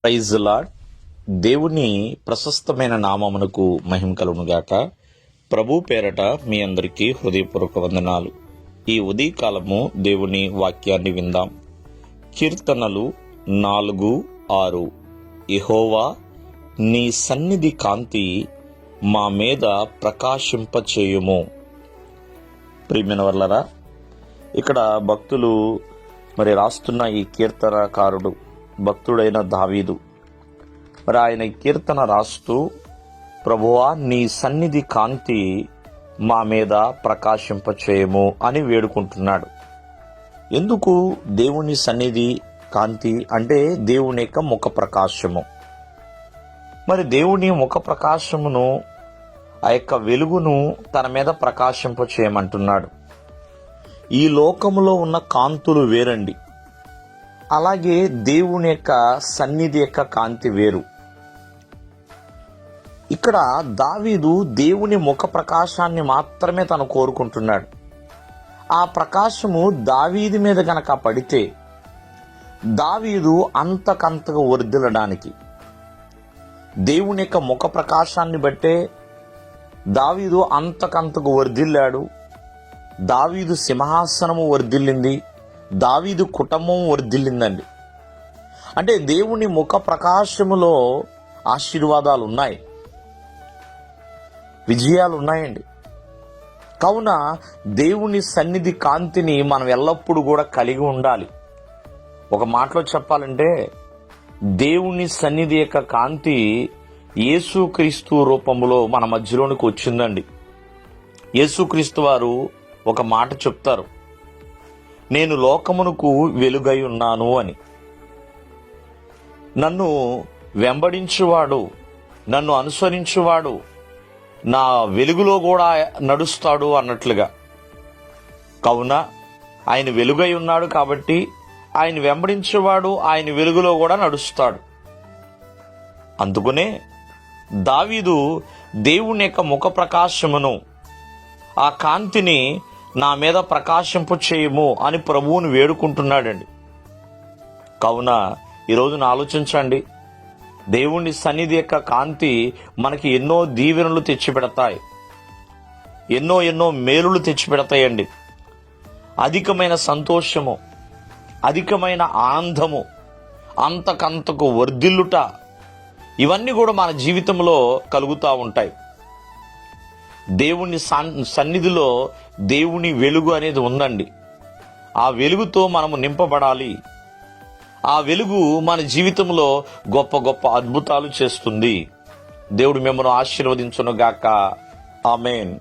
Praise lord. దేవుని ప్రశస్తమైన నామమునకు మహిమ కలుగునుగాక. ప్రభు పేరట మీ అందరికీ హృదయపూర్వక వందనాలు. ఈ ఉదయకాలము దేవుని వాక్యాన్ని విందాం. కీర్తనలు 4:6. యెహోవా, నీ సన్నిధి కాంతి మా మీద ప్రకాశింపచేయుము. ప్రియమైన వర్లరా, ఇక్కడ భక్తులు రాస్తున్న ఈ కీర్తనకారుడు భక్తుడైన దావీదు. ఆయన కీర్తన రాస్తూ, ప్రభువా, నీ సన్నిధి కాంతి మా మీద ప్రకాశింపచేయము అని వేడుకుంటున్నాడు. ఎందుకు దేవుని సన్నిధి కాంతి అంటే దేవుని యొక్క ముఖ ప్రకాశము. దేవుని ముఖ ప్రకాశమును, ఆ యొక్క వెలుగును తన మీద ప్రకాశింపచేయమంటున్నాడు. ఈ లోకములో ఉన్న కాంతులు వేరండి, అలాగే దేవుని యొక్క సన్నిధి యొక్క కాంతి వేరు. ఇక్కడ దావీదు దేవుని ముఖ ప్రకాశాన్ని మాత్రమే తను కోరుకుంటున్నాడు. ఆ ప్రకాశము దావీదు మీద గనక పడితే దావీదు అంతకంతగా వర్ధిల్లడానికి, దేవుని యొక్క ముఖ ప్రకాశాన్ని బట్టే దావీదు అంతకంతకు వర్ధిల్లాడు. దావీదు సింహాసనము వర్ధిల్లింది, దావీదు కుటుంబం వర్ధిల్లిందండి. అంటే దేవుని ముఖ ప్రకాశములో ఆశీర్వాదాలు ఉన్నాయి, విజయాలు ఉన్నాయండి. కావున దేవుని సన్నిధి కాంతిని మనం ఎల్లప్పుడూ కూడా కలిగి ఉండాలి. ఒక మాటలో చెప్పాలంటే, దేవుని సన్నిధి యొక్క కాంతి యేసుక్రీస్తు రూపంలో మన మధ్యలోనికి వచ్చిందండి. యేసుక్రీస్తు వారు ఒక మాట చెప్తారు, నేను లోకమునకు వెలుగై ఉన్నాను అని. నన్ను వెంబడించువాడు, నన్ను అనుసరించువాడు నా వెలుగులో కూడా నడుస్తాడు అన్నట్లుగా. కావున ఆయన వెలుగై ఉన్నాడు కాబట్టి ఆయన వెంబడించేవాడు ఆయన వెలుగులో కూడా నడుస్తాడు. అందుకనే దావీదు దేవుని యొక్క ముఖ ప్రకాశమును, ఆ కాంతిని నా మీద ప్రకాశింపు చేయము అని ప్రభువుని వేడుకుంటున్నాడండి. కావున ఈరోజున ఆలోచించండి, దేవుని సన్నిధి యొక్క కాంతి మనకి ఎన్నో దీవెనలు తెచ్చిపెడతాయి, ఎన్నో మేలులు తెచ్చిపెడతాయండి. అధికమైన సంతోషము, అధికమైన ఆనందము, అంతకంతకు వర్ధిల్లుట, ఇవన్నీ కూడా మన జీవితంలో కలుగుతూ ఉంటాయి. దేవుని సన్నిధిలో దేవుని వెలుగు అనేది ఉందండి. ఆ వెలుగుతో మనము నింపబడాలి. ఆ వెలుగు మన జీవితంలో గొప్ప గొప్ప అద్భుతాలు చేస్తుంది. దేవుడు మిమ్మల్ని ఆశీర్వదించును గాక. ఆమేన్.